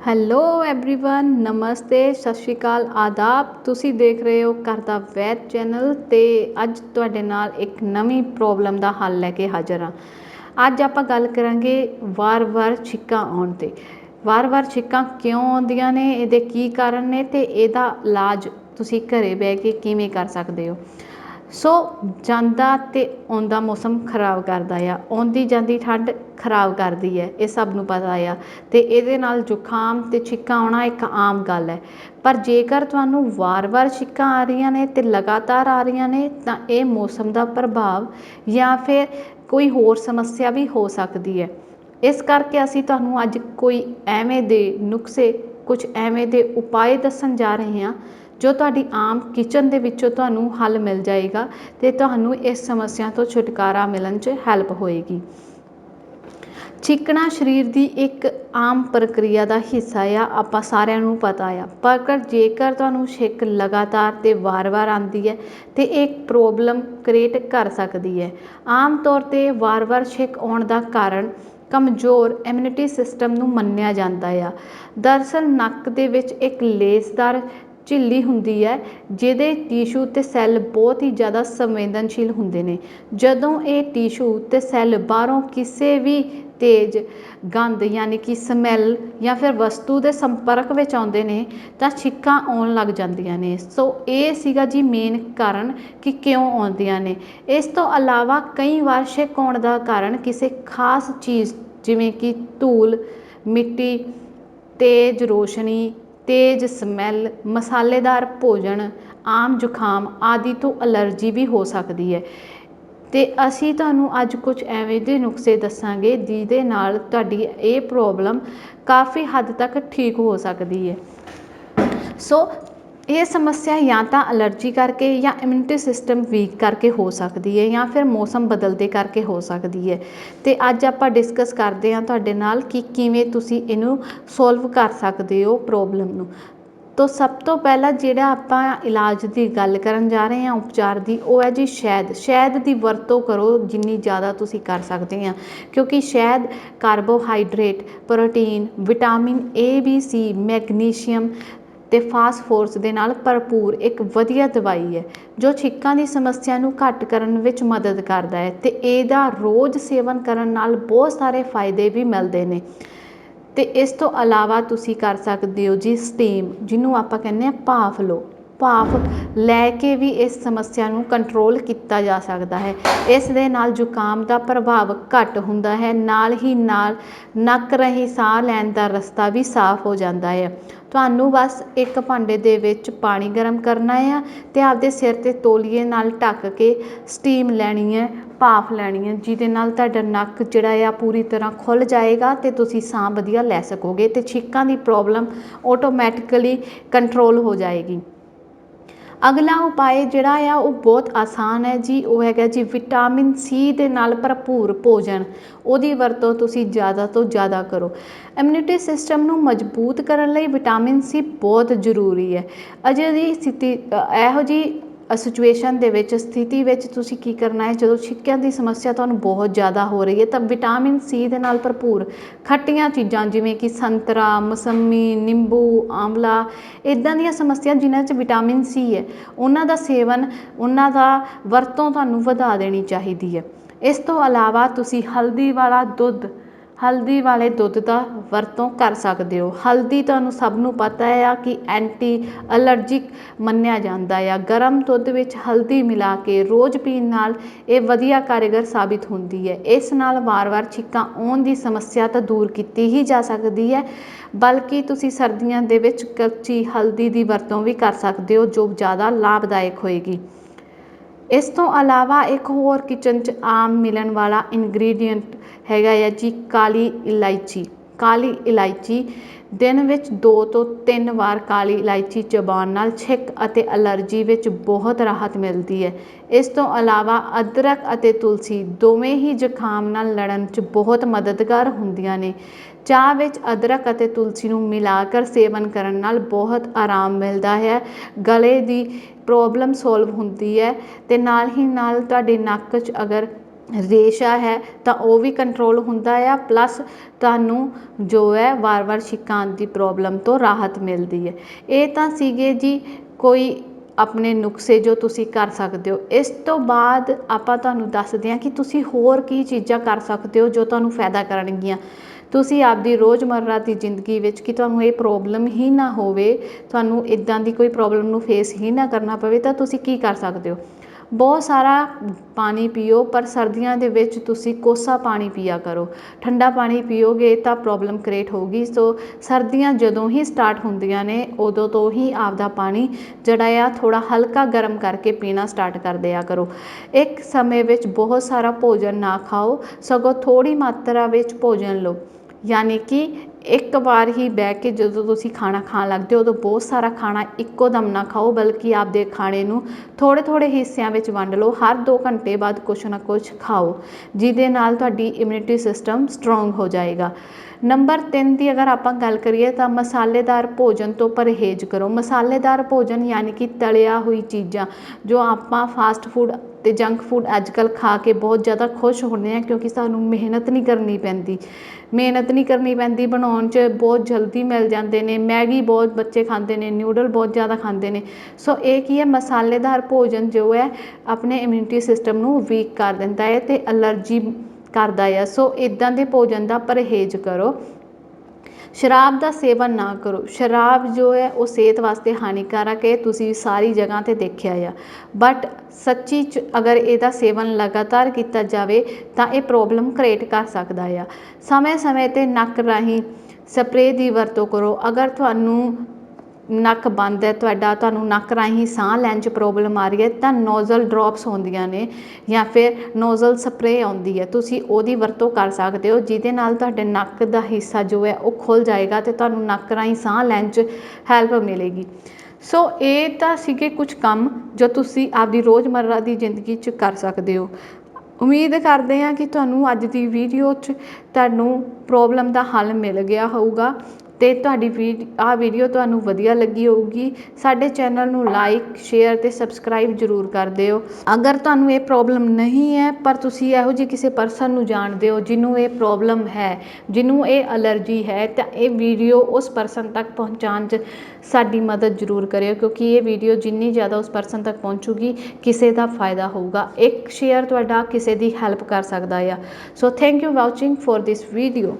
Hello everyone नमस्ते सत श्री अकाल आदाब। तुसी देख रहे हो घर दा वैद चैनल ते अज तुहाडे नाल एक नवीं प्रॉब्लम दा हल लैके हाज़र हाँ। अज आपां गल करांगे वार वार छिक्कां आउण ते। वार वार छिक्कां क्यों आउंदियां ने, इहदे की कारण ने ते इहदा इलाज तुसी घरे बह के किवें कर सकदे हो। सो जांदा ते आउंदा मौसम खराब करदा आ, आउंदी जांदी ठंड खराब करदी है, ये सब नूं पता आ। ते इहदे नाल जुखाम ते छिक्कां आउणा एक आम गल है। पर जेकर तुहानूं वार वार छिक्कां आ रहीआं ने ते लगातार आ रहीआं ने तां इह मौसम दा प्रभाव या फिर कोई होर समस्या भी हो सकदी है। इस करके असीं तुहानूं अज कोई एवें दे नुस्खे, कुछ एवें दे उपाय दस्सण जा रहे हैं जो तुहाडी आम किचन दे विचों तुहानूं हल मिल जाएगा ते तुहानूं इस समस्या तो छुटकारा मिलण च हैल्प होएगी। छिक्कना शरीर की एक आम प्रक्रिया का हिस्सा आ, आपां सारिआं नूं पता आ। पर जेकर तुहानूं छिक्क लगातार ते वार वार आंदी है तो एक प्रॉब्लम क्रिएट कर सकती है। आम तौर पर वार वार छिक्क आउण दा कारण कमज़ोर इम्यूनिटी सिस्टम नूं मन्निया जाता है। दरअसल नक दे विच एक लेसदार झिल्ली हुंदी है जिहदे टिशू ते सैल बहुत ही ज़्यादा संवेदनशील हुंदे ने। जदों ये टिशू ते सैल बाहरों किसी भी तेज़ गंध यानी कि समैल या फिर वस्तु के संपर्क में आउंदे ने तां छिक्कां आउण लग जांदियां ने। सो ये सीगा जी मेन कारण कि क्यों आउंदियां ने। इस तो अलावा कई वार छिक्क आउण दा कारण किसी खास चीज़ जिवें कि धूल, मिट्टी, तेज़ रोशनी, तेज़ समैल, मसालेदार भोजन, आम जुखाम आदि तो एलर्जी भी हो सकती है। तो असी तुहानूं अज कुछ एवें दे नुस्खे दस्सांगे जिहदे नाल तुहाडी ये प्रॉब्लम काफ़ी हद तक ठीक हो सकती है। सो ये समस्या या तो एलर्जी करके या इम्यूनिटी सिस्टम वीक करके हो सकती है या फिर मौसम बदलते करके हो सकती है। तो अज आपां डिस्कस करते हैं तुहाडे नाल कि किवें तुसीं इहनूं सॉल्व कर सकते हो प्रॉब्लम नूं। तो सब तो पहला जिहड़ा आपां इलाज की गल करन जा रहे हैं उपचार की, वो है जी शहद। शहद की वरतों करो जिन्नी ज़्यादा तुसीं कर सकते हैं, क्योंकि शहद carbohydrate, protein, vitamin A B C, magnesium ते फास्फोरस दे नाल भरपूर एक वधिया दवाई है जो छिक्कां दी समस्या नूं घट करन विच मदद करदा है। ते इहदा रोज़ सेवन करन नाल बहुत सारे फायदे भी मिलदे ने। तो इस तो अलावा तुसी कर सकते हो जी स्टीम, जिन्हों आपां कहने भाफ लो। भाफ लैके भी इस समस्या नूं कंट्रोल किया जा सकता है। इस दे नाल जुकाम का प्रभाव घट हुंदा है, नाल ही नाल नक राहीं साह लैण दा रस्ता भी साफ हो जाता है। तुहानूं बस एक भांडे दे विच पानी गर्म करना है ते आपदे सिर ते तौलीए नाल ढक के स्टीम लैनी है, भाफ लैनी है, जिहदे नाल तुहाडा नक जिहड़ा आ पूरी तरह खुल जाएगा ते तुसीं साह वधिया लै सकोगे ते छिक्कां दी प्रॉब्लम ऑटोमैटिकली कंट्रोल हो जाएगी। अगला उपाय जिहड़ा आ वो बहुत आसान है जी, वो हैगा जी विटामिन सी दे नाल भरपूर भोजन। उहदी वरतों तुसीं ज़्यादा तो ज़्यादा करो। इम्यूनिटी सिस्टम नूं मजबूत करन लई विटामिन सी बहुत जरूरी है। अजे दी स्थिति इहो जी सिचुएशन दे विच स्थिति विच तुसीं की करना है, जदों छिक्किआं दी समस्या तुहानूं बहुत ज़्यादा हो रही है, तो विटामिन सी दे नाल भरपूर खट्टियां चीज़ां जिवें कि संतरा, मौसमी, निंबू, आंवला, इदां दीयां समस्या जिन्हां च विटामिन सी है, उन्हां दा सेवन, उन्हां दा वरतों तुहानूं वधा देनी चाहिदी है। इस तो अलावा तुसीं हल्दी वाला दुध, हल्दी वाले दुध का वरतों कर सकते हो। हल्दी तुहानूं सब नूं पता है कि एंटी एलर्जिक मन्निया जाता है। गर्म दुध विच हल्दी मिला के रोज़ पीण नाल ये वधिया कारगर साबित होंदी है। इस नाल वार वार छिक्कां आउण दी समस्या तो दूर की ही जा सकती है, बल्कि तुसीं सर्दियां दे विच कच्ची हल्दी की वरतों भी कर सकते हो जो ज़्यादा लाभदायक होएगी। इस तो अलावा एक होर किचन च आम मिलण वाला इनग्रीडिएंट हैगा है जी काली इलायची। काली इलायची दिन विच 2 तो 3 वार काली इलायची चबाउण नाल छिक्क अते एलर्जी विच बहुत राहत मिलती है। इस तो अलावा अदरक अते तुलसी दोवें ही जुखाम नाल लड़न च बहुत मददगार हुंदियां ने। चाह विच अदरक अते तुलसी नूं मिलाकर सेवन करन नाल बहुत आराम मिलता है, गले की प्रॉब्लम सॉल्व होंदी है ते नाल ही नाल तुहाडे नक च अगर ਰੇਸ਼ਾ ਹੈ ਤਾਂ ਉਹ ਵੀ ਕੰਟਰੋਲ ਹੁੰਦਾ ਆ, ਪਲੱਸ ਤੁਹਾਨੂੰ ਜੋ ਹੈ ਵਾਰ-ਵਾਰ ਛਿੱਕਾਂ ਆਉਣ ਦੀ ਪ੍ਰੋਬਲਮ ਤੋਂ ਰਾਹਤ ਮਿਲਦੀ ਹੈ। ਇਹ ਤਾਂ ਸੀਗੇ ਜੀ ਕੋਈ ਆਪਣੇ ਨੁਸਖੇ ਜੋ ਤੁਸੀਂ ਕਰ ਸਕਦੇ ਹੋ। ਇਸ ਤੋਂ ਬਾਅਦ ਆਪਾਂ ਤੁਹਾਨੂੰ ਦੱਸਦੇ ਹਾਂ ਕਿ ਤੁਸੀਂ ਹੋਰ ਕੀ ਚੀਜ਼ਾਂ ਕਰ ਸਕਦੇ ਹੋ ਜੋ ਤੁਹਾਨੂੰ ਫਾਇਦਾ ਕਰਨਗੀਆਂ। ਤੁਸੀਂ ਆਪਦੀ ਰੋਜ਼ਮर्रा ਦੀ ਜ਼ਿੰਦਗੀ ਵਿੱਚ ਕਿ ਤੁਹਾਨੂੰ ਇਹ ਪ੍ਰੋਬਲਮ ਹੀ ਨਾ ਹੋਵੇ, ਤੁਹਾਨੂੰ ਇੱਦਾਂ ਦੀ ਕੋਈ ਪ੍ਰੋਬਲਮ ਨੂੰ ਫੇਸ ਹੀ ਨਾ ਕਰਨਾ ਪਵੇ, ਤਾਂ ਤੁਸੀਂ ਕੀ ਕਰ ਸਕਦੇ ਹੋ। ਬਹੁਤ ਸਾਰਾ ਪਾਣੀ ਪੀਓ, ਪਰ ਸਰਦੀਆਂ ਦੇ ਵਿੱਚ ਤੁਸੀਂ ਕੋਸਾ ਪਾਣੀ ਪੀਆ ਕਰੋ। ਠੰਡਾ ਪਾਣੀ ਪੀਓਗੇ ਤਾਂ ਪ੍ਰੋਬਲਮ ਕ੍ਰੀਏਟ ਹੋਊਗੀ। ਸੋ ਸਰਦੀਆਂ ਜਦੋਂ ਹੀ ਸਟਾਰਟ ਹੁੰਦੀਆਂ ਨੇ ਉਦੋਂ ਤੋਂ ਹੀ ਆਪਦਾ ਪਾਣੀ ਜਿਹੜਾ ਆ ਥੋੜ੍ਹਾ ਹਲਕਾ ਗਰਮ ਕਰਕੇ ਪੀਣਾ ਸਟਾਰਟ ਕਰ ਦਿਆ ਕਰੋ। ਇੱਕ ਸਮੇਂ ਵਿੱਚ ਬਹੁਤ ਸਾਰਾ ਭੋਜਨ ਨਾ ਖਾਓ, ਸਗੋਂ ਥੋੜ੍ਹੀ ਮਾਤਰਾ ਵਿੱਚ ਭੋਜਨ ਲਓ। ਯਾਨੀ ਕਿ ਇੱਕ ਵਾਰ ਹੀ ਬਹਿ ਕੇ ਜਦੋਂ ਤੁਸੀਂ ਖਾਣਾ ਖਾਣ ਲੱਗਦੇ ਹੋ ਉਦੋਂ ਬਹੁਤ ਸਾਰਾ ਖਾਣਾ ਇੱਕੋ ਦਮ ਨਾ ਖਾਓ, ਬਲਕਿ ਆਪਦੇ ਖਾਣੇ ਨੂੰ ਥੋੜ੍ਹੇ ਥੋੜ੍ਹੇ ਹਿੱਸਿਆਂ ਵਿੱਚ ਵੰਡ ਲਓ। ਹਰ 2 ਘੰਟੇ ਬਾਅਦ ਕੁਛ ਨਾ ਕੁਛ ਖਾਓ, ਜਿਹਦੇ ਨਾਲ ਤੁਹਾਡੀ ਇਮਿਊਨਿਟੀ ਸਿਸਟਮ ਸਟਰੋਂਗ ਹੋ ਜਾਏਗਾ। ਨੰਬਰ 3 ਦੀ ਅਗਰ ਆਪਾਂ ਗੱਲ ਕਰੀਏ ਤਾਂ ਮਸਾਲੇਦਾਰ ਭੋਜਨ ਤੋਂ ਪਰਹੇਜ਼ ਕਰੋ। ਮਸਾਲੇਦਾਰ ਭੋਜਨ ਯਾਨੀ ਕਿ ਤਲਿਆ ਹੋਈ ਚੀਜ਼ਾਂ, ਜੋ ਆਪਾਂ ਫਾਸਟ ਫੂਡ ਅਤੇ ਜੰਕ ਫੂਡ ਅੱਜ ਕੱਲ੍ਹ ਖਾ ਕੇ ਬਹੁਤ ਜ਼ਿਆਦਾ ਖੁਸ਼ ਹੁੰਦੇ ਹਾਂ, ਕਿਉਂਕਿ ਸਾਨੂੰ ਮਿਹਨਤ ਨਹੀਂ ਕਰਨੀ ਪੈਂਦੀ ਬਣਾਉਣ 'ਚ, ਬਹੁਤ ਜਲਦੀ ਮਿਲ ਜਾਂਦੇ ਨੇ। ਮੈਗੀ ਬਹੁਤ ਬੱਚੇ ਖਾਂਦੇ ਨੇ, ਨਿਊਡਲ ਬਹੁਤ ਜ਼ਿਆਦਾ ਖਾਂਦੇ ਨੇ। ਸੋ ਇਹ ਕੀ ਹੈ, ਮਸਾਲੇਦਾਰ ਭੋਜਨ ਜੋ ਹੈ ਆਪਣੇ ਇਮਿਊਨਿਟੀ ਸਿਸਟਮ ਨੂੰ ਵੀਕ ਕਰ ਦਿੰਦਾ ਹੈ ਅਤੇ ਐਲਰਜੀ ਕਰਦਾ ਆ। ਸੋ ਇੱਦਾਂ ਦੇ ਭੋਜਨ ਦਾ ਪਰਹੇਜ਼ ਕਰੋ। ਸ਼ਰਾਬ ਦਾ ਸੇਵਨ ਨਾ ਕਰੋ। ਸ਼ਰਾਬ ਜੋ ਹੈ ਉਹ ਸਿਹਤ ਵਾਸਤੇ ਹਾਨੀਕਾਰਕ ਹੈ, ਤੁਸੀਂ ਸਾਰੀ ਜਗ੍ਹਾ 'ਤੇ ਦੇਖਿਆ ਆ। ਬਟ ਸੱਚੀ 'ਚ ਅਗਰ ਇਹਦਾ ਸੇਵਨ ਲਗਾਤਾਰ ਕੀਤਾ ਜਾਵੇ ਤਾਂ ਇਹ ਪ੍ਰੋਬਲਮ ਕ੍ਰੀਏਟ ਕਰ ਸਕਦਾ ਆ। ਸਮੇਂ-ਸਮੇਂ 'ਤੇ ਨੱਕ ਰਾਹੀਂ ਸਪਰੇਅ ਦੀ ਵਰਤੋਂ ਕਰੋ। ਅਗਰ ਤੁਹਾਨੂੰ ਨੱਕ ਬੰਦ ਹੈ ਤੁਹਾਡਾ, ਤੁਹਾਨੂੰ ਨੱਕ ਰਾਹੀਂ ਸਾਹ ਲੈਣ 'ਚ ਪ੍ਰੋਬਲਮ ਆ ਰਹੀ ਹੈ, ਤਾਂ ਨੋਜ਼ਲ ਡਰੋਪਸ ਹੁੰਦੀਆਂ ਨੇ ਜਾਂ ਫਿਰ ਨੋਜ਼ਲ ਸਪਰੇਅ ਆਉਂਦੀ ਹੈ, ਤੁਸੀਂ ਉਹਦੀ ਵਰਤੋਂ ਕਰ ਸਕਦੇ ਹੋ, ਜਿਹਦੇ ਨਾਲ ਤੁਹਾਡੇ ਨੱਕ ਦਾ ਹਿੱਸਾ ਜੋ ਹੈ ਉਹ ਖੁੱਲ੍ਹ ਜਾਏਗਾ ਅਤੇ ਤੁਹਾਨੂੰ ਨੱਕ ਰਾਹੀਂ ਸਾਹ ਲੈਣ 'ਚ ਹੈਲਪ ਮਿਲੇਗੀ। ਸੋ ਇਹ ਤਾਂ ਸੀਗੇ ਕੁਝ ਕੰਮ ਜੋ ਤੁਸੀਂ ਆਪਦੀ ਰੋਜ਼ਮर्रा ਦੀ ਜ਼ਿੰਦਗੀ 'ਚ ਕਰ ਸਕਦੇ ਹੋ। ਉਮੀਦ ਕਰਦੇ ਹਾਂ ਕਿ ਤੁਹਾਨੂੰ ਅੱਜ ਦੀ ਵੀਡੀਓ 'ਚ ਤੁਹਾਨੂੰ ਪ੍ਰੋਬਲਮ ਦਾ ਹੱਲ ਮਿਲ ਗਿਆ ਹੋਊਗਾ ਅਤੇ ਤੁਹਾਡੀ ਵੀਡੀਓ ਤੁਹਾਨੂੰ ਵਧੀਆ ਲੱਗੀ ਹੋਊਗੀ। ਸਾਡੇ ਚੈਨਲ ਨੂੰ ਲਾਈਕ, ਸ਼ੇਅਰ ਅਤੇ ਸਬਸਕ੍ਰਾਈਬ ਜ਼ਰੂਰ ਕਰ ਦਿਓ। ਅਗਰ ਤੁਹਾਨੂੰ ਇਹ ਪ੍ਰੋਬਲਮ ਨਹੀਂ ਹੈ, ਪਰ ਤੁਸੀਂ ਇਹੋ ਜਿਹੇ ਕਿਸੇ ਪਰਸਨ ਨੂੰ ਜਾਣਦੇ ਹੋ ਜਿਹਨੂੰ ਇਹ ਪ੍ਰੋਬਲਮ ਹੈ, ਜਿਹਨੂੰ ਇਹ ਐਲਰਜੀ ਹੈ, ਤਾਂ ਇਹ ਵੀਡੀਓ ਉਸ ਪਰਸਨ ਤੱਕ ਪਹੁੰਚਾਉਣ 'ਚ ਸਾਡੀ ਮਦਦ ਜ਼ਰੂਰ ਕਰਿਓ, ਕਿਉਂਕਿ ਇਹ ਵੀਡੀਓ ਜਿੰਨੀ ਜ਼ਿਆਦਾ ਉਸ ਪਰਸਨ ਤੱਕ ਪਹੁੰਚੂਗੀ ਕਿਸੇ ਦਾ ਫਾਇਦਾ ਹੋਊਗਾ। ਇੱਕ ਸ਼ੇਅਰ ਤੁਹਾਡਾ ਕਿਸੇ ਦੀ ਹੈਲਪ ਕਰ ਸਕਦਾ ਆ। So thank you watching for this video.